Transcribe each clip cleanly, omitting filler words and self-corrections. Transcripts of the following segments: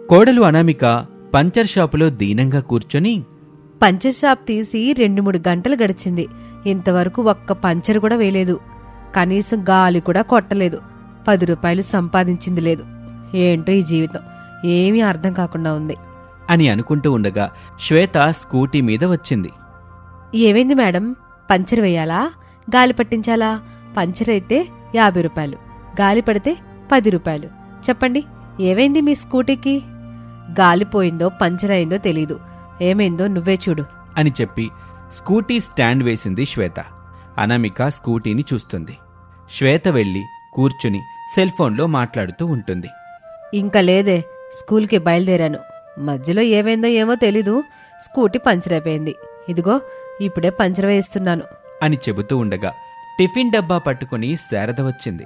కోడలు అనామిక పంచర్ షాపులో దీనంగా కూర్చొని, పంచర్ షాప్ తీసి 2-3 గంటలు గడిచింది. ఇంతవరకు ఒక్క పంచర్ కూడా వేయలేదు. కనీసం గాలి కూడా కొట్టలేదు. 10 రూపాయలు సంపాదించింది లేదు. ఏంటో ఈ జీవితం, ఏమీ అర్థం కాకుండా ఉంది అని అనుకుంటూ ఉండగా శ్వేత స్కూటీ మీద వచ్చింది. ఏమైంది మేడం? పంచర్ వేయాలా, గాలి పట్టించాలా? పంచర్ అయితే 50 రూపాయలు, గాలి పడితే 10 రూపాయలు. చెప్పండి, ఏమైంది మీ స్కూటీకి? గాలిపోయిందో పంచర్ అయిందో తెలీదు. ఏమైందో నువ్వే చూడు అని చెప్పి స్కూటీ స్టాండ్ వేసింది శ్వేత. అనామిక స్కూటీని చూస్తుంది. శ్వేత వెళ్లి కూర్చుని సెల్ఫోన్లో మాట్లాడుతూ ఉంటుంది. ఇంకా లేదే, స్కూల్కి బయలుదేరాను. మధ్యలో ఏమైందో ఏమో తెలీదు, స్కూటీ పంచర్ అయిపోయింది. ఇదిగో ఇప్పుడే పంచర్ వేయిస్తున్నాను అని చెబుతూ ఉండగా టిఫిన్ డబ్బా పట్టుకుని శారద వచ్చింది.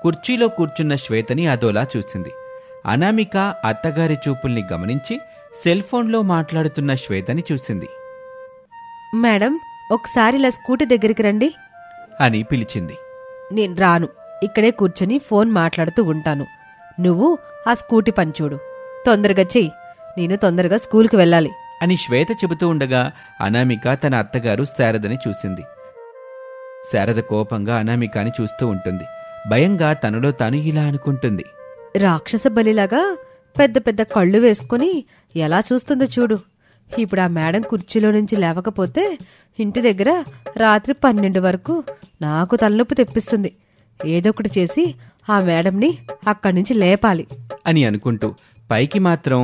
కుర్చీలో కూర్చున్న శ్వేతని అదోలా చూసింది. అనామిక అత్తగారి చూపుల్ని గమనించి సెల్ఫోన్లో మాట్లాడుతున్న శ్వేతని చూసింది. మేడం, ఒకసారి ఇలా స్కూటీ దగ్గరికి రండి అని పిలిచింది. నేను రాను, ఇక్కడే కూర్చొని ఫోన్ మాట్లాడుతూ ఉంటాను. నువ్వు ఆ స్కూటీ పని చూడు, తొందరగా చెయ్యి, నేను తొందరగా స్కూల్కి వెళ్ళాలి అని శ్వేత చెబుతూ ఉండగా అనామిక తన అత్తగారు శారదని చూసింది. శారద కోపంగా అనామికాని చూస్తూ ఉంటుంది. భయంగా తనలో తాను ఇలా అనుకుంటుంది. రాక్షస బలిలాగా పెద్ద పెద్ద కళ్ళు వేసుకుని ఎలా చూస్తుందో చూడు. ఇప్పుడు ఆ మేడం కుర్చీలో నుంచి లేవకపోతే ఇంటి దగ్గర రాత్రి 12 వరకు నాకు తలనొప్పి తెప్పిస్తుంది. ఏదొకటి చేసి ఆ మేడంని అక్కడి నుంచి లేపాలి అని అనుకుంటూ పైకి మాత్రం,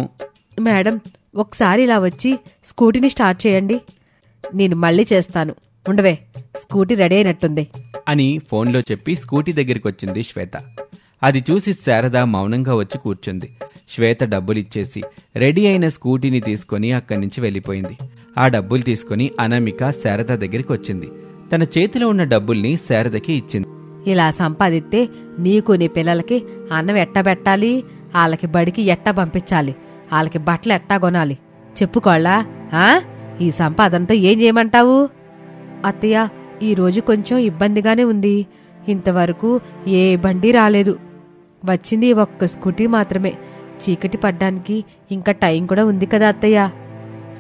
మేడం ఒకసారి ఇలా వచ్చి స్కూటీని స్టార్ట్ చేయండి. నేను మళ్ళీ చేస్తాను, ఉండవే, స్కూటీ రెడీ అయినట్టుంది అని ఫోన్లో చెప్పి స్కూటీ దగ్గరికొచ్చింది శ్వేత. అది చూసి శారద మౌనంగా వచ్చి కూర్చుంది. శ్వేత డబ్బులిచ్చేసి రెడీ అయిన స్కూటీని తీసుకుని అక్కడి నుంచి వెళ్ళిపోయింది. ఆ డబ్బులు తీసుకుని అనామిక శారద దగ్గరికి వచ్చింది. తన చేతిలో ఉన్న డబ్బుల్ని శారదకి ఇచ్చింది. ఇలా సంపాదిస్తే నీకు నీ పిల్లలకి అన్నం ఎట్టా పెట్టాలి, వాళ్ళకి బడికి ఎట్టా పంపించాలి, వాళ్ళకి బట్టలు ఎట్టా కొనాలి చెప్పుకోళ్ళా? ఈ సంపాదనతో ఏం చేయమంటావు? అత్తయ్య, ఈరోజు కొంచెం ఇబ్బందిగానే ఉంది. ఇంతవరకు ఏ బండి రాలేదు. వచ్చింది ఒక్క స్కూటీ మాత్రమే. చీకటి పడ్డానికి ఇంకా టైం కూడా ఉంది కదా అత్తయ్య.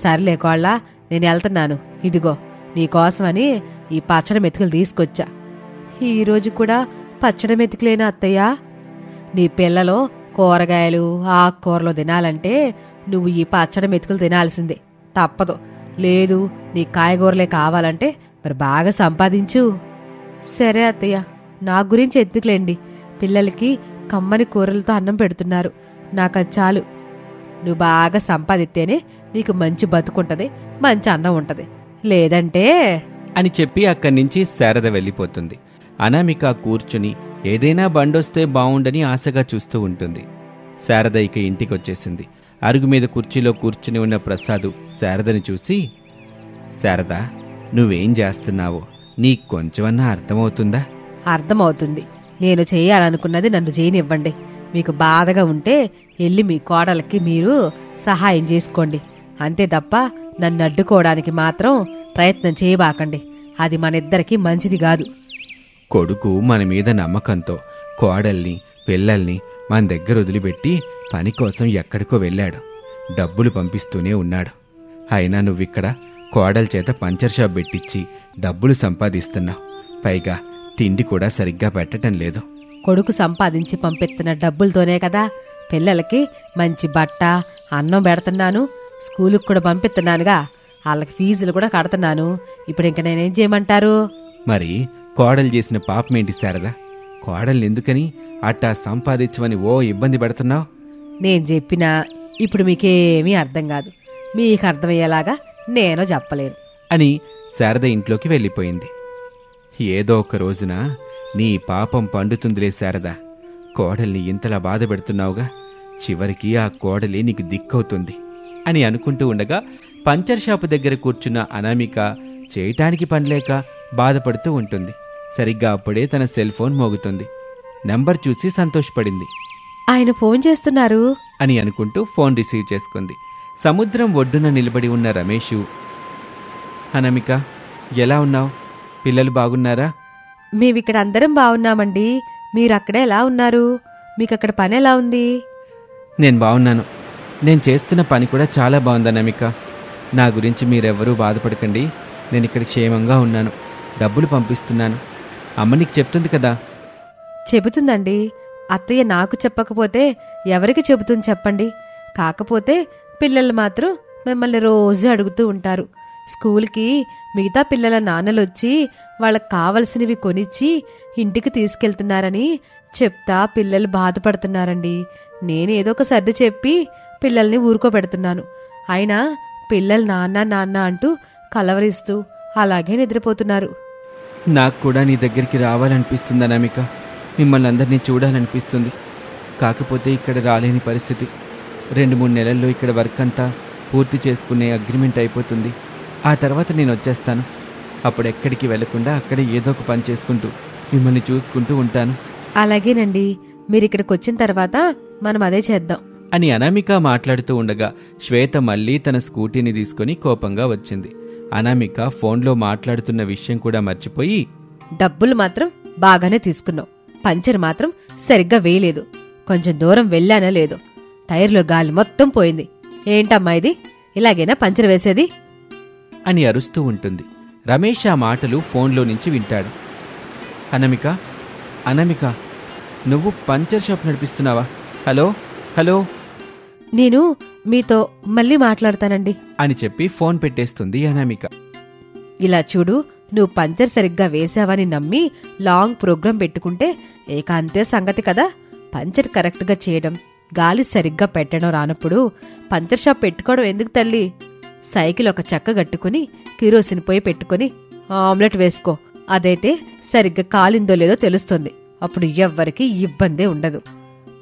సర్లే కోళ్ళ, నేను వెళ్తున్నాను. ఇదిగో నీకోసమని ఈ పచ్చడి మెతుకులు తీసుకొచ్చా. ఈరోజు కూడా పచ్చడి మెతుకులేనా అత్తయ్య? నీ పిల్లలు కూరగాయలు ఆకుకూరలు తినాలంటే నువ్వు ఈ పచ్చడి మెతుకులు తినాల్సిందే, తప్పదు. లేదు నీ కాయగూరలే కావాలంటే మరి బాగా సంపాదించు. సరే అత్తయ్య, నా గురించి ఎందుకులేండి, పిల్లలకి కమ్మని కూరలతో అన్నం పెడుతున్నారు, నాకది చాలు. నువ్వు బాగా సంపాదిస్తేనే నీకు మంచి బతుకుంటది, మంచి అన్నం ఉంటది. లేదంటే అని చెప్పి అక్కడి నుంచి శారద వెళ్ళిపోతుంది. అనామిక కూర్చుని ఏదైనా బండొస్తే బావుండని ఆశగా చూస్తూ ఉంటుంది. శారద ఇక ఇంటికొచ్చేసింది. అరుగు మీద కుర్చీలో కూర్చుని ఉన్న ప్రసాదు శారదని చూసి, శారద, నువ్వేం చేస్తున్నావో నీకు కొంచెమన్నా అర్థమవుతుందా? అర్థమవుతుంది. నేను చేయాలనుకున్నది నన్ను చేయనివ్వండి. మీకు బాధగా ఉంటే వెళ్ళి మీ కోడలకి మీరు సహాయం చేసుకోండి, అంతే తప్ప నన్ను అడ్డుకోవడానికి మాత్రం ప్రయత్నం చేయబాకండి. అది మనిద్దరికీ మంచిది కాదు. కొడుకు మన మీద నమ్మకంతో కోడల్ని పిల్లల్ని మన దగ్గర వదిలిపెట్టి పని కోసం ఎక్కడికో వెళ్ళాడు. డబ్బులు పంపిస్తూనే ఉన్నాడు. అయినా నువ్విక్కడ కోడల చేత పంచర్ షాప్ పెట్టించి డబ్బులు సంపాదిస్తున్నావు. పైగా తిండి కూడా సరిగ్గా పెట్టడం లేదు. కొడుకు సంపాదించి పంపిస్తున్న డబ్బులతోనే కదా పిల్లలకి మంచి బట్ట అన్నం పెడుతున్నాను, స్కూలుకు కూడా పంపిస్తున్నానుగా, వాళ్ళకి ఫీజులు కూడా కడుతున్నాను. ఇప్పుడు ఇంక నేనేం చేయమంటారు? మరి కోడలు చేసిన పాపమేంటి శారదా? కోడల్ని ఎందుకని అట్టా సంపాదించమని ఓ ఇబ్బంది పెడుతున్నావు? నేను చెప్పినా ఇప్పుడు మీకేమీ అర్థం కాదు. మీకు అర్థమయ్యేలాగా నేను చెప్పలేను అని శారద ఇంట్లోకి వెళ్ళిపోయింది. ఏదో ఒక రోజున నీ పాపం పండుతుందిలే శారదా. కోడల్ని ఇంతలా బాధ పెడుతున్నావుగా, చివరికి ఆ కోడలి నీకు దిక్కవుతుంది అని అనుకుంటూ ఉండగా పంచర్ షాపు దగ్గర కూర్చున్న అనామిక చేయటానికి పనిలేక బాధపడుతూ ఉంటుంది. సరిగ్గా అప్పుడే తన సెల్ ఫోన్ మోగుతుంది. నంబర్ చూసి సంతోషపడింది. ఆయన ఫోన్ చేస్తున్నారు అని అనుకుంటూ ఫోన్ రిసీవ్ చేసుకుంది. సముద్రం ఒడ్డున నిలబడి ఉన్న రమేషు, అనామిక ఎలా ఉన్నావు? పిల్లలు బాగున్నారా? మేమిక్కడ అందరం బాగున్నామండి. మీరక్కడే ఎలా ఉన్నారు? మీకక్కడ పని ఎలా ఉంది? నేను బాగున్నాను. నేను చేస్తున్న పని కూడా చాలా బాగుంది అనామిక. నా గురించి మీరెవ్వరూ బాధపడకండి. నేను ఇక్కడ క్షేమంగా ఉన్నాను. డబ్బులు పంపిస్తున్నాను. అమ్మ నీకు చెప్తుంది కదా. చెబుతుందండి. అత్తయ్య నాకు చెప్పకపోతే ఎవరికి చెబుతుంది చెప్పండి. కాకపోతే పిల్లలు మాత్రం మిమ్మల్ని రోజు అడుగుతూ ఉంటారు. స్కూల్కి మిగతా పిల్లల నాన్నలొచ్చి వాళ్ళకి కావలసినవి కొనిచ్చి ఇంటికి తీసుకెళ్తున్నారని చెప్తా పిల్లలు బాధపడుతున్నారండి. నేనేదో ఒక సర్ది చెప్పి పిల్లల్ని ఊరుకోబెడుతున్నాను. అయినా పిల్లలు నాన్న నాన్న అంటూ కలవరిస్తూ అలాగే నిద్రపోతున్నారు. నాకు కూడా నీ దగ్గరికి రావాలనిపిస్తుంది అనామిక. మిమ్మల్ని అందరినీ చూడాలనిపిస్తుంది. కాకపోతే ఇక్కడ రాలేని పరిస్థితి. 2-3 నెలల్లో ఇక్కడ వర్క్ అంతా పూర్తి చేసుకునే అగ్రిమెంట్ అయిపోతుంది. ఆ తర్వాత నేను వచ్చేస్తాను. అప్పుడు ఎక్కడికి వెళ్లకుండా అక్కడే ఏదో ఒక పని చేసుకుంటూ మిమ్మల్ని చూసుకుంటూ ఉంటాను. అలాగేనండి. మీరిక్కడికి వచ్చిన తర్వాత మనం అదే చేద్దాం అని అనామిక మాట్లాడుతూ ఉండగా శ్వేత మళ్ళీ తన స్కూటీని తీసుకుని కోపంగా వచ్చింది. అనామిక ఫోన్లో మాట్లాడుతున్న విషయం కూడా మర్చిపోయి, డబ్బులు మాత్రం బాగానే తీసుకున్నావు, పంచర్ మాత్రం సరిగ్గా వేయలేదు, కొంచెం దూరం వెళ్ళానా లేదు, టైర్లో గాలి మొత్తం పోయింది, ఏంటమ్మా ఇది, ఇలాగైనా పంచర్ వేసేది అని అరుస్తూ ఉంటుంది. రమేష్ ఆ మాటలు ఫోన్లో నుంచి వింటాడు. అనామిక, అనామిక, నువ్వు పంచర్ షాప్ నడిపిస్తున్నావా? హలో హలో నేను మీతో మళ్ళీ మాట్లాడతానండి అని చెప్పి ఫోన్ పెట్టేస్తుంది అనామిక. ఇలా చూడు, నువ్వు పంచర్ సరిగ్గా వేసావని నమ్మి లాంగ్ ప్రోగ్రాం పెట్టుకుంటే ఇక అంతే సంగతి కదా. పంచర్ కరెక్ట్గా చేయడం, గాలి సరిగ్గా పెట్టడం రానప్పుడు పంచర్ షాప్ పెట్టుకోవడం ఎందుకు తల్లి? సైకిల్ ఒక చెక్క గట్టుకుని కిరోసిన్ పొయ్యి పెట్టుకుని ఆమ్లెట్ వేసుకో. అదైతే సరిగ్గా కాలిందో లేదో తెలుస్తుంది. అప్పుడు ఎవ్వరికీ ఇబ్బందే ఉండదు.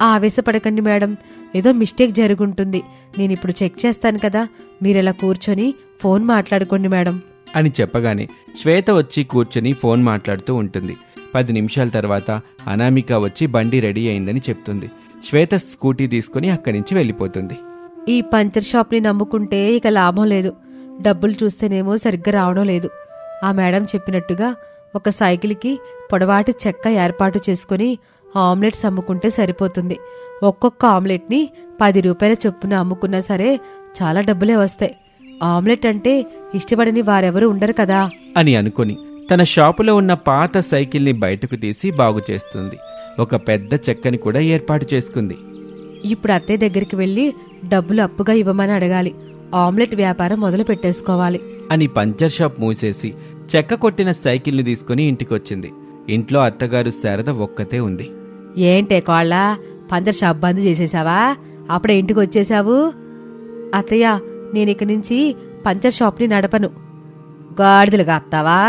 ఆవేశపడకండి మేడం, ఏదో మిస్టేక్ జరుగుంటుంది. నేనిప్పుడు చెక్ చేస్తాను కదా, మీరెలా కూర్చొని ఫోన్ మాట్లాడుకోండి మేడం అని చెప్పగానే శ్వేత వచ్చి కూర్చొని ఫోన్ మాట్లాడుతూ ఉంటుంది. 10 నిమిషాల తర్వాత అనామిక వచ్చి బండి రెడీ అయిందని చెప్తుంది. శ్వేత స్కూటీ తీసుకుని అక్కడి నుంచి వెళ్ళిపోతుంది. ఈ పంచర్ షాప్ని నమ్ముకుంటే ఇక లాభం లేదు. డబ్బులు చూస్తేనేమో సరిగ్గా రావడం లేదు. ఆ మేడం చెప్పినట్టుగా ఒక సైకిల్కి పొడవాటి చెక్క ఏర్పాటు చేసుకుని ఆమ్లెట్స్ అమ్ముకుంటే సరిపోతుంది. ఒక్కొక్క ఆమ్లెట్ని 10 రూపాయల చొప్పున అమ్ముకున్నా సరే చాలా డబ్బులే వస్తాయి. ఆమ్లెట్ అంటే ఇష్టపడని వారెవరూ ఉండరు కదా అని అనుకుని తన షాపులో ఉన్న పాత సైకిల్ని బయటకు తీసి బాగు చేస్తుంది. ఒక పెద్ద చెక్కని కూడా ఏర్పాటు చేసుకుంది. ఇప్పుడు అత్తయ్య దగ్గరికి వెళ్లి డబ్బులు అప్పుగా ఇవ్వమని అడగాలి. ఆమ్లెట్ వ్యాపారం మొదలు పెట్టేసుకోవాలి అని పంచర్ షాప్ మూసేసి చెక్క కొట్టిన సైకిల్ని తీసుకుని ఇంటికొచ్చింది. ఇంట్లో అత్తగారు శారద ఒక్కతే ఉంది. ఏంటే కోళ్ళ, పంచర్ షాప్ బంద్ చేసేసావా? అప్పుడే ఇంటికి వచ్చేసావు? అత్తయ్య, నేనిక నుంచి పంచర్ షాప్ని నడపను. గాడిదలుగా అత్తావా?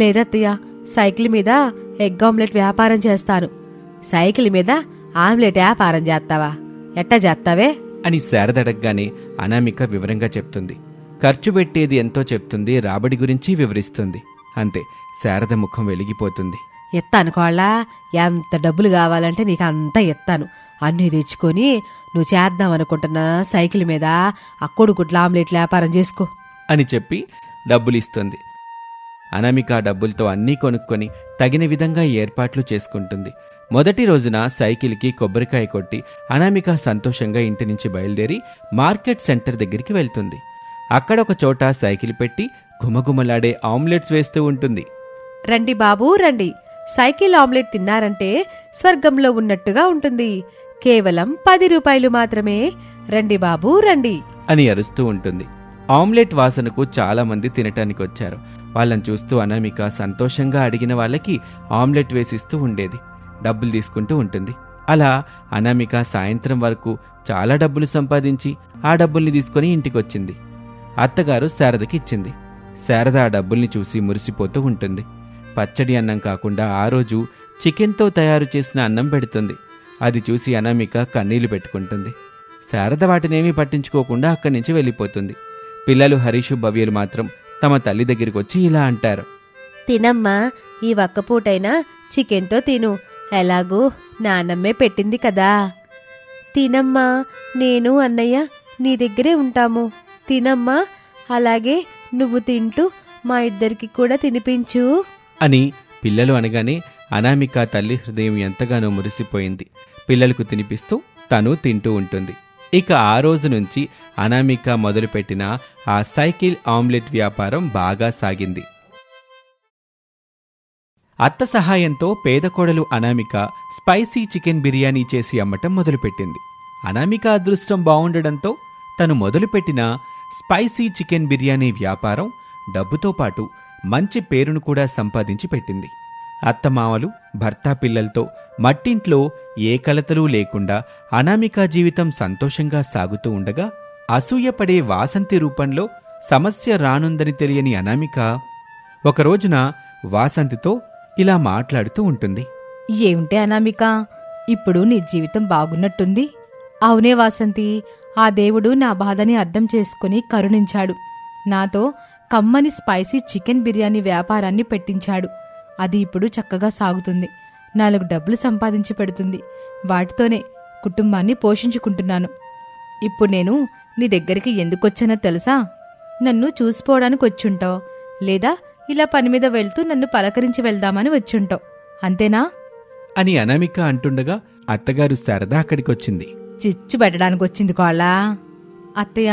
లేదత్తయ్య, సైకిల్ మీద ఎగ్ ఆమ్లెట్ వ్యాపారం చేస్తాను. సైకిల్ మీద ఆమ్లెట్ వ్యాపారం చేస్తావా? ఎట్టా చేస్తావే అని శారద అడగగానే అనామిక వివరంగా చెప్తుంది. ఖర్చు పెట్టేది ఎంతో చెప్తుంది, రాబడి గురించి వివరిస్తుంది. అంతే, శారద ముఖం వెలిగిపోతుంది. ఎత్తాను కోళ్ళ, ఎంత డబ్బులు కావాలంటే నీకు అంతా ఎత్తాను. అన్నీ తెచ్చుకొని నువ్వు చేద్దామనుకుంటున్న సైకిల్ మీద అక్కుడుగుడ్ల ఆమ్లెట్ వ్యాపారం చేసుకో అని చెప్పి డబ్బులిస్తుంది. అనామిక డబ్బులతో అన్నీ కొనుక్కొని తగిన విధంగా ఏర్పాట్లు చేసుకుంటుంది. మొదటి రోజున సైకిల్కి కొబ్బరికాయ కొట్టి అనామిక సంతోషంగా ఇంటి నుంచి బయలుదేరి మార్కెట్ సెంటర్ దగ్గరికి వెళ్తుంది. అక్కడ ఒక చోట సైకిల్ పెట్టి గుమగుమలాడే ఆమ్లెట్స్ వేస్తూ ఉంటుంది. రండి బాబూ రండి, సైకిల్ ఆమ్లెట్ తిన్నారంటే స్వర్గంలో ఉన్నట్టుగా ఉంటుంది. కేవలం 10 రూపాయలు మాత్రమే, రండి బాబూ రండి అని అరుస్తూ ఉంటుంది. ఆమ్లెట్ వాసనకు చాలా మంది తినటానికి వచ్చారు. వాళ్ళని చూస్తూ అనామిక సంతోషంగా అడిగిన వాళ్ళకి ఆమ్లెట్ వేసిస్తూ ఉండేది. డబ్బులు తీసుకుంటూ ఉంటుంది. అలా అనామిక సాయంత్రం వరకు చాలా డబ్బులు సంపాదించి ఆ డబ్బుల్ని తీసుకుని ఇంటికొచ్చింది. అత్తగారు శారదకి ఇచ్చింది. శారద ఆ డబ్బుల్ని చూసి మురిసిపోతూ ఉంటుంది. పచ్చడి అన్నం కాకుండా ఆ రోజు చికెన్తో తయారు చేసిన అన్నం పెడుతుంది. అది చూసి అనామిక కన్నీళ్లు పెట్టుకుంటుంది. శారద వాటినేమీ పట్టించుకోకుండా అక్కడి నుంచి వెళ్ళిపోతుంది. పిల్లలు హరీషు, భవ్యలు మాత్రం తమ తల్లి దగ్గరికి వచ్చి ఇలా అంటారు. తినమ్మా, ఈ ఒక్కపూటైనా చికెన్తో తిను, ఎలాగూ నానమ్మే పెట్టింది కదా. తినమ్మా, నేను అన్నయ్య నీ దగ్గరే ఉంటాము, తినమ్మా. అలాగే నువ్వు తింటూ మా ఇద్దరికి కూడా తినిపించు అని పిల్లలు అనగానే అనామిక తల్లి హృదయం ఎంతగానో మురిసిపోయింది. పిల్లలకు తినిపిస్తూ తను తింటూ ఉంటుంది. ఇక ఆ రోజు నుంచి అనామిక మొదలుపెట్టిన ఆ సైకిల్ ఆమ్లెట్ వ్యాపారం బాగా సాగింది. అత్త సహాయంతో పేద కోడలు అనామిక స్పైసీ చికెన్ బిర్యానీ చేసి అమ్మటం మొదలుపెట్టింది. అనామిక అదృష్టం బావుండడంతో తను మొదలుపెట్టిన స్పైసీ చికెన్ బిర్యానీ వ్యాపారం డబ్బుతో పాటు మంచి పేరును కూడా సంపాదించి పెట్టింది. అత్తమామలు, భర్త, పిల్లలతో మట్టింట్లో ఏ కలతలూ లేకుండా అనామిక జీవితం సంతోషంగా సాగుతూ ఉండగా అసూయపడే వాసంతి రూపంలో సమస్య రానుందని తెలియని అనామిక ఒకరోజున వాసంతితో ఇలా మాట్లాడుతూ ఉంటుంది. ఏమిటే అనామిక, ఇప్పుడు నీ జీవితం బాగున్నట్టుంది. అవునే వాసంతి, ఆ దేవుడు నా బాధని అర్థం చేసుకుని కరుణించాడు. నాతో కమ్మని స్పైసీ చికెన్ బిర్యానీ వ్యాపారాన్ని పెట్టించాడు. అది ఇప్పుడు చక్కగా సాగుతుంది. 4 డబ్బులు సంపాదించి పెడుతుంది. వాటితోనే కుటుంబాన్ని పోషించుకుంటున్నాను. ఇప్పుడు నేను నీ దగ్గరికి ఎందుకొచ్చానో తెలుసా? నన్ను చూసుకోవడానికి వచ్చుంటావు, లేదా ఇలా పని మీద వెళ్తూ నన్ను పలకరించి వెళ్దామని వచ్చుంటావు, అంతేనా అని అనామిక అంటుండగా అత్తగారు శారద అక్కడికొచ్చింది. చిచ్చు పెట్టడానికి వచ్చింది కోళ్ళ. అత్తయ్య,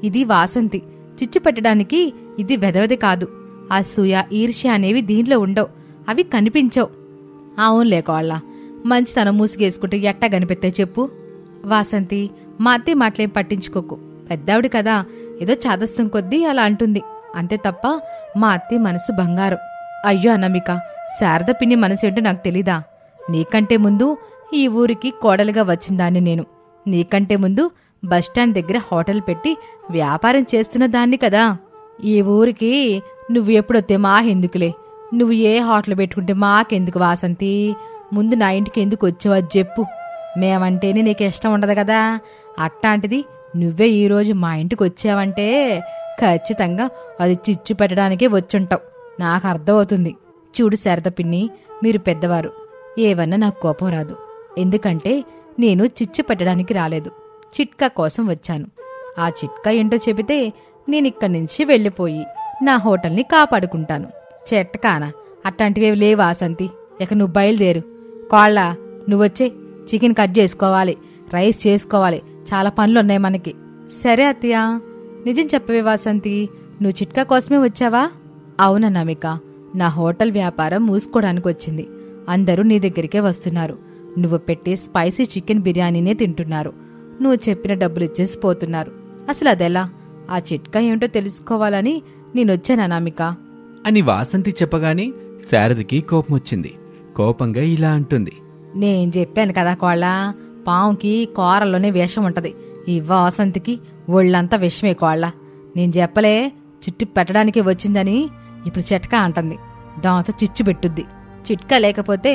ఇది వాసంతి. చిచ్చు పెట్టడానికి ఇది వెదవది కాదు. అసూయ, ఈర్ష్య అనేవి దీంట్లో ఉండవు, అవి కనిపించవు. అవునులే కోళ్ళ, మంచితనం మూసిగేసుకుంటే ఎట్టా కనిపెత్తే చెప్పు. వాసంతి, మా అత్తయ్య మాటలేం పట్టించుకోకు. పెద్దావిడి కదా, ఏదో చాదస్తం కొద్దీ అలా అంటుంది, అంతే తప్ప మా అత్తయ్య మనసు బంగారం. అయ్యో అనామిక, శారద పిన్ని మనసేంటో నాకు తెలీదా? నీకంటే ముందు ఈ ఊరికి కోడలుగా వచ్చిందాన్ని నేను. నీకంటే ముందు బస్టాండ్ దగ్గర హోటల్ పెట్టి వ్యాపారం చేస్తున్న దాన్ని కదా. ఈ ఊరికి నువ్వు ఎప్పుడొత్తే మాకెందుకులే. నువ్వు ఏ హోటల్ పెట్టుకుంటే మాకెందుకు వాసంతి? ముందు నా ఇంటికి ఎందుకు వచ్చావో చెప్పు. మేమంటేనే నీకు ఇష్టం ఉండదు కదా. అట్టాంటిది నువ్వే ఈరోజు మా ఇంటికి వచ్చావంటే ఖచ్చితంగా అది చిచ్చు పెట్టడానికే వచ్చుంటావు, నాకు అర్థమవుతుంది. చూడు శారద పిన్ని, మీరు పెద్దవారు, ఏవన్నా నాకు కోపం రాదు. ఎందుకంటే నేను చిచ్చు పెట్టడానికి రాలేదు, చిట్కా కోసం వచ్చాను. ఆ చిట్కా ఏంటో చెబితే నేనిక్కడి నుంచి వెళ్ళిపోయి నా హోటల్ని కాపాడుకుంటాను. చెట్టకానా అట్లాంటివేవి లేవు వాసంతి. ఇక నువ్వు బయలుదేరు. కోళ్ళ, నువ్వొచ్చే చికెన్ కట్ చేసుకోవాలి, రైస్ చేసుకోవాలి, చాలా పనులున్నాయి మనకి. సరే అత్తయ్య. నిజం చెప్పవే వాసంతి, నువ్వు చిట్కా కోసమే వచ్చావా? అవునన్నామిక, నా హోటల్ వ్యాపారం మూసుకోవడానికి వచ్చింది. అందరూ నీ దగ్గరికే వస్తున్నారు. నువ్వు పెట్టే స్పైసీ చికెన్ బిర్యానీనే తింటున్నారు. నువ్వు చెప్పిన డబ్బులు ఇచ్చేసి పోతున్నారు. అసలు అదెలా? ఆ చిట్కా ఏంటో తెలుసుకోవాలని నేనొచ్చాను అనామిక అని వాసంతి చెప్పగానే శారదకి కోపమొచ్చింది. కోపంగా ఇలా అంటుంది. నేను చెప్పాను కదా కోళ్ళ, పావుకి కూరలోనే విషం ఉంటది. ఈ వాసంతికి ఒళ్ళంతా విషమే కోళ్ళ. నేను చెప్పలే చిట్టు పెట్టడానికి వచ్చిందని. ఇప్పుడు చిట్కా అంటుంది, దాంతో చిచ్చు పెట్టుద్ది. చిట్కా లేకపోతే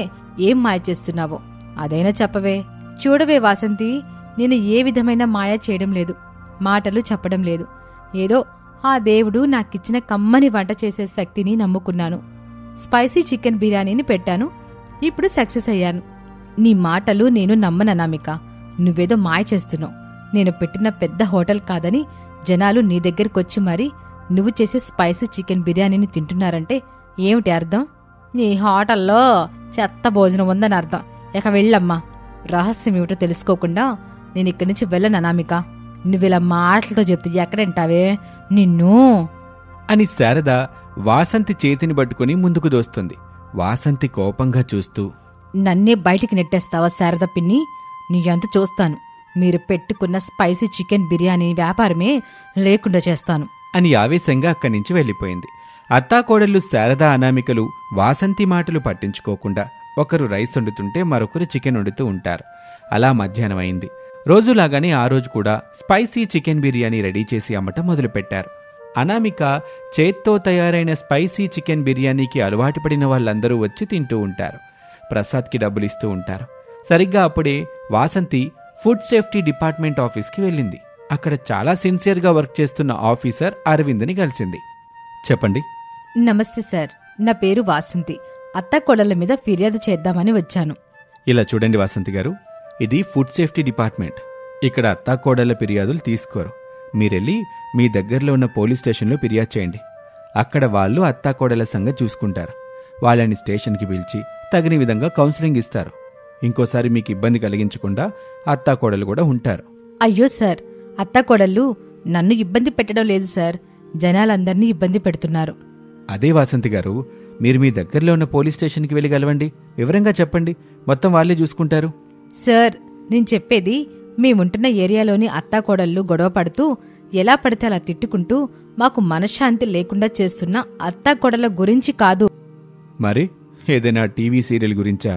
ఏం మాయ చేస్తున్నావో అదైనా చెప్పవే. చూడవే వాసంతి, నేను ఏ విధమైన మాయ చేయడం లేదు, మాటలు చెప్పడం లేదు. ఏదో ఆ దేవుడు నాకిచ్చిన కమ్మని వంట చేసే శక్తిని నమ్ముకున్నాను. స్పైసీ చికెన్ బిర్యానీని పెట్టాను, ఇప్పుడు సక్సెస్ అయ్యాను. నీ మాటలు నేను నమ్మననామిక. నువ్వేదో మాయ చేస్తున్నావు. నేను పెట్టిన పెద్ద హోటల్ కాదని జనాలు నీ దగ్గరకొచ్చి మరి నువ్వు చేసే స్పైసీ చికెన్ బిర్యానీని తింటున్నారంటే ఏమిటి అర్థం? నీ హోటల్లో చెత్త భోజనం ఉందని అర్థం. ఇక వెళ్ళమ్మా. రహస్యం ఏమిటో తెలుసుకోకుండా నేనిక్కడి నుంచి వెళ్ళననామిక. నువ్విలా మాటలతో చెప్తే ఎక్కడంటావే నిన్ను అని శారద వాసంతి చేతిని పట్టుకుని ముందుకు దోస్తుంది. వాసంతి కోపంగా చూస్తూ, నన్నే బయటికి నెట్టేస్తావా శారద పిన్ని? నీ ఎంత చూస్తాను. మీరు పెట్టుకున్న స్పైసీ చికెన్ బిర్యానీ వ్యాపారమే లేకుండా చేస్తాను అని ఆవేశంగా అక్కడి నుంచి వెళ్ళిపోయింది. అత్తాకోడళ్ళు శారద, అనామికలు వాసంతి మాటలు పట్టించుకోకుండా ఒకరు రైస్ వండుతుంటే మరొకరు చికెన్ వండుతూ ఉంటారు. అలా మధ్యాహ్నం అయింది. రోజులాగానే ఆ రోజు కూడా స్పైసీ చికెన్ బిర్యానీ రెడీ చేసి అమ్మటం మొదలుపెట్టారు. అనామిక చేత్తో తయారైన స్పైసీ చికెన్ బిర్యానీకి అలవాటు పడిన వాళ్ళందరూ వచ్చి తింటూ ఉంటారు. ప్రసాద్కి డబ్బులిస్తూ ఉంటారు. సరిగ్గా అప్పుడే వాసంతి ఫుడ్ సేఫ్టీ డిపార్ట్మెంట్ ఆఫీస్కి వెళ్ళింది. అక్కడ చాలా సిన్సియర్గా వర్క్ చేస్తున్న ఆఫీసర్ అరవింద్ని కలిసింది. చెప్పండి. నమస్తే సార్, నా పేరు వాసంతి. అత్తాకోడళ్ల మీద ఫిర్యాదు చేద్దామని వచ్చాను. ఇలా చూడండి వాసంతి గారు, ఇది ఫుడ్ సేఫ్టీ డిపార్ట్మెంట్. ఇక్కడ అత్తాకోడళ్ల ఫిర్యాదులు తీసుకోరు. మీరెళ్ళి మీ దగ్గరలో ఉన్న పోలీస్ స్టేషన్లో ఫిర్యాదు చేయండి. అక్కడ వాళ్ళు అత్తాకోడళ్ల సంగతి చూసుకుంటారు. వాళ్ళని స్టేషన్కి పిలిచి తగిన విధంగా కౌన్సిలింగ్ ఇస్తారు. ఇంకోసారి మీకు ఇబ్బంది కలిగించకుండా అత్తాకోడలు కూడా ఉంటారు. అయ్యో సార్, అత్తాకోడళ్ళు నన్ను ఇబ్బంది పెట్టడం లేదు సార్, జనాలందర్నీ ఇబ్బంది పెడుతున్నారు. అదే వాసంతి గారు, మీరు మీ దగ్గరలో ఉన్న పోలీస్ స్టేషన్కి వెళ్ళి గలవండి. వివరంగా చెప్పండి, మొత్తం వాళ్ళే చూసుకుంటారు. సార్, నేను చెప్పేది మేముంటున్న ఏరియాలోని అత్తాకోడళ్ళు గొడవ పడుతూ ఎలా పడితే అలా తిట్టుకుంటూ మాకు మనశ్శాంతి లేకుండా చేస్తున్న అత్తాకోడళ్ళ గురించి కాదు. మరి ఏదైనా టీవీ సీరియల్ గురించా?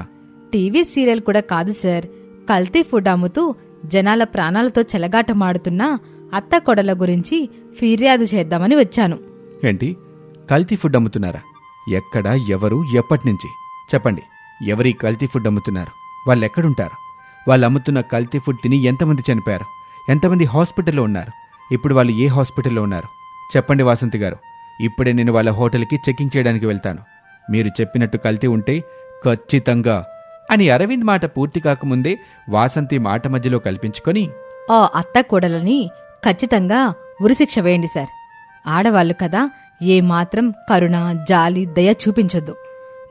టీవీ సీరియల్ కూడా కాదు సార్, కల్తీ ఫుడ్ అమ్ముతూ జనాల ప్రాణాలతో చెలగాటమాడుతున్న అత్తాకోడళ్ళ గురించి ఫిర్యాదు చేద్దామని వచ్చాను. ఏంటి, కల్తీ ఫుడ్ అమ్ముతున్నారా? ఎక్కడ, ఎవరు, ఎప్పటినుంచి? చెప్పండి. ఎవరి కల్తీ ఫుడ్ అమ్ముతున్నారు? వాళ్ళెక్కడుంటారు? వాళ్ళు అమ్ముతున్న కల్తీ ఫుడ్ తిని ఎంతమంది చనిపోయారు? ఎంతమంది హాస్పిటల్లో ఉన్నారు? ఇప్పుడు వాళ్ళు ఏ హాస్పిటల్లో ఉన్నారు? చెప్పండి వాసంతి గారు. ఇప్పుడే నేను వాళ్ళ హోటల్కి చెకింగ్ చేయడానికి వెళ్తాను. మీరు చెప్పినట్టు కల్తీ ఉంటే ఖచ్చితంగా అని అరవింద్ మాట పూర్తి కాకముందే వాసంతి మాట మధ్యలో కల్పించుకొని, ఆ అత్తాకోడలని ఖచ్చితంగా ఉరిశిక్ష వేయండి సార్. ఆడవాళ్లు కదా, ఏమాత్రం కరుణ, జాలి, దయ చూపించొద్దు.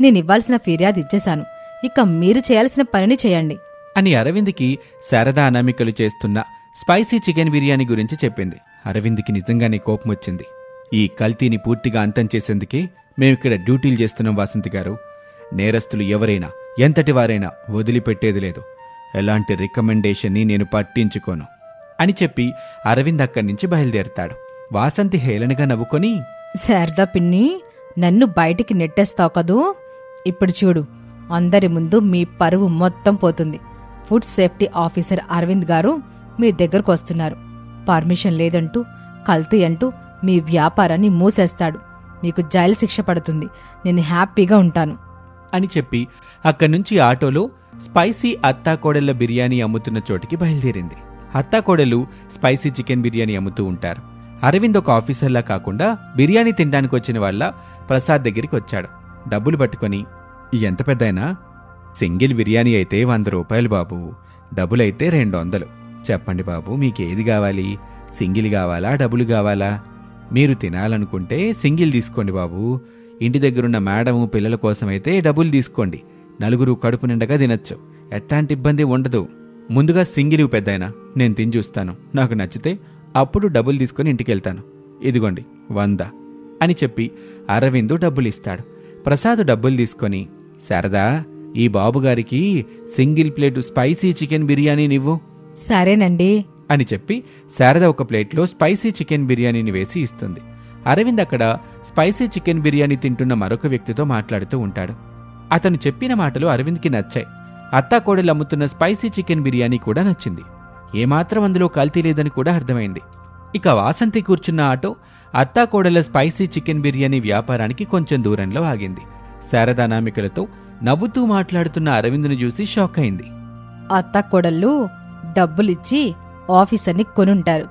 నేనివ్వాల్సిన ఫిర్యాదు ఇచ్చేశాను, ఇక మీరు చేయాల్సిన పనిని చేయండి అని అరవింద్కి శారదా అనామికలు చేస్తున్న స్పైసీ చికెన్ బిర్యానీ గురించి చెప్పింది. అరవింద్కి నిజంగానే కోపం వచ్చింది. ఈ కల్తీని పూర్తిగా అంతం చేసేందుకే మేమిక్కడ డ్యూటీలు చేస్తున్నాం వాసంతి గారు. నేరస్తులు ఎవరైనా, ఎంతటి వారైనా వదిలిపెట్టేది లేదు. ఎలాంటి రికమెండేషన్ని నేను పట్టించుకోను అని చెప్పి అరవింద్ అక్కడి నుంచి బయలుదేరతాడు. వాసంతి హేళనగా నవ్వుకొని, శారదా పిన్ని, నన్ను బయటికి నెట్టేస్తావు కదూ, ఇప్పుడు చూడు, అందరి ముందు మీ పరువు మొత్తం పోతుంది. ఫుడ్ సేఫ్టీ ఆఫీసర్ అరవింద్ గారు మీ దగ్గరకు వస్తున్నారు. పర్మిషన్ లేదంటూ, కల్తీ అంటూ మీ వ్యాపారాన్ని మూసేస్తాడు. మీకు జైలు శిక్ష పడుతుంది. నేను హ్యాపీగా ఉంటాను అని చెప్పి అక్కడి నుంచి ఆటోలో స్పైసీ అత్తాకోడళ్ల బిర్యానీ అమ్ముతున్న చోటికి బయలుదేరింది. అత్తాకోడలు స్పైసీ చికెన్ బిర్యానీ అమ్ముతూ ఉంటారు. అరవింద్ ఒక ఆఫీసర్లా కాకుండా బిర్యానీ తినడానికి వచ్చిన వాళ్ళ ప్రసాద్ దగ్గరికి వచ్చాడు. డబ్బులు పట్టుకొని, ఎంత పెద్దయినా? సింగిల్ బిర్యానీ అయితే 100 రూపాయలు బాబు, డబ్బులైతే 200. చెప్పండి బాబు, మీకేది కావాలి? సింగిల్ కావాలా, డబ్బులు కావాలా? మీరు తినాలనుకుంటే సింగిల్ తీసుకోండి బాబు. ఇంటి దగ్గరున్న మేడము, పిల్లల కోసమైతే డబ్బులు తీసుకోండి. 4 కడుపు నిండగా తినచ్చు, ఎట్లాంటి ఇబ్బంది ఉండదు. ముందుగా సింగిల్ పెద్దయినా, నేను తిని చూస్తాను. నాకు నచ్చితే అప్పుడు డబ్బులు తీసుకుని ఇంటికెళ్తాను. ఇదిగోండి 100 అని చెప్పి అరవిందు డబ్బులిస్తాడు. ప్రసాద్ డబ్బులు తీసుకొని, శారదా, ఈ బాబుగారికి single plate spicy chicken biryani నివ్వు. సరేనండి అని చెప్పి శారద ఒక ప్లేట్లో స్పైసీ చికెన్ బిర్యానీని వేసి ఇస్తుంది. అరవింద్ అక్కడ స్పైసీ చికెన్ బిర్యానీ తింటున్న మరొక వ్యక్తితో మాట్లాడుతూ ఉంటాడు. అతను చెప్పిన మాటలు అరవింద్కి నచ్చాయి. అత్తాకోడలు అమ్ముతున్న స్పైసీ చికెన్ బిర్యానీ కూడా నచ్చింది. ఏమాత్రం అందులో కల్తీ లేదని కూడా అర్థమైంది. ఇక వాసంతి కూర్చున్న ఆటో అత్తాకోడల స్పైసీ చికెన్ బిర్యానీ వ్యాపారానికి కొంచెం దూరంలో ఆగింది. శారదా నామికలతో నవ్వుతూ మాట్లాడుతున్న అరవింద్ను చూసి షాక్ అయింది. అత్తాకోడళ్ళు డబ్బులిచ్చి ఆఫీసర్ని కొనుంటారు.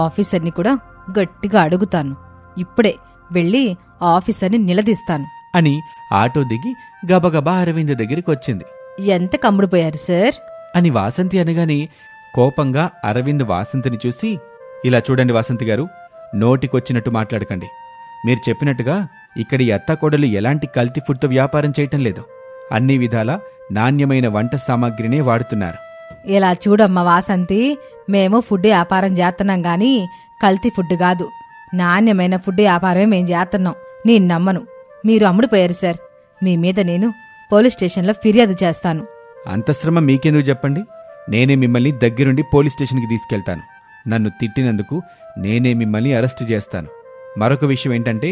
ఆఫీసర్ని కూడా గట్టిగా అడుగుతాను. ఇప్పుడే వెళ్ళి ఆఫీసర్ని నిలదీస్తాను అని ఆటో దిగి గబగబా అరవింద్ దగ్గరికి వచ్చింది. ఎంత కమ్ముడిపోయారు సార్ అని వాసంతి అనగానే కోపంగా అరవింద్ వాసంతిని చూసి, ఇలా చూడండి వాసంతి గారు, నోటికొచ్చినట్టు మాట్లాడకండి. మీరు చెప్పినట్టుగా ఇక్కడి అత్తాకోడలు ఎలాంటి కల్తీ ఫుడ్తో వ్యాపారం చేయటం లేదు. అన్ని విధాలా నాణ్యమైన వంట సామాగ్రినే వాడుతున్నారు. ఇలా చూడమ్మా వాసంతి, మేము ఫుడ్ వ్యాపారం చేస్తున్నాం గాని కల్తీ ఫుడ్ కాదు, నాణ్యమైన ఫుడ్ వ్యాపారమే మేం చేస్తున్నాం. నేను నమ్మను. మీరు అమ్ముడిపోయారు సార్. మీ మీద నేను పోలీస్ స్టేషన్లో ఫిర్యాదు చేస్తాను. అంత శ్రమ మీకెందుకు చెప్పండి? నేనే మిమ్మల్ని దగ్గరుండి పోలీస్ స్టేషన్కి తీసుకెళ్తాను. నన్ను తిట్టినందుకు నేనే మిమ్మల్ని అరెస్టు చేస్తాను. మరొక విషయం ఏంటంటే,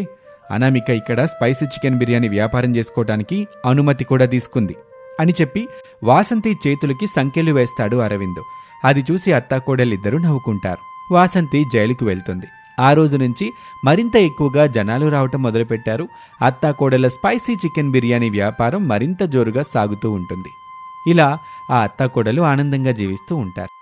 అనామిక ఇక్కడ స్పైసీ చికెన్ బిర్యానీ వ్యాపారం చేసుకోవడానికి అనుమతి కూడా తీసుకుంది అని చెప్పి వాసంతి చేతులకి సంకెళ్లు వేస్తాడు అరవింద్. అది చూసి అత్తాకోడలిద్దరూ నవ్వుకుంటారు. వాసంతి జైలుకు వెళ్తుంది. ఆ రోజు నుంచి మరింత ఎక్కువగా జనాలు రావటం మొదలుపెట్టారు. అత్తాకోడల స్పైసీ చికెన్ బిర్యానీ వ్యాపారం మరింత జోరుగా సాగుతూ ఉంటుంది. ఇలా ఆ అత్తాకోడలు ఆనందంగా జీవిస్తూ ఉంటారు.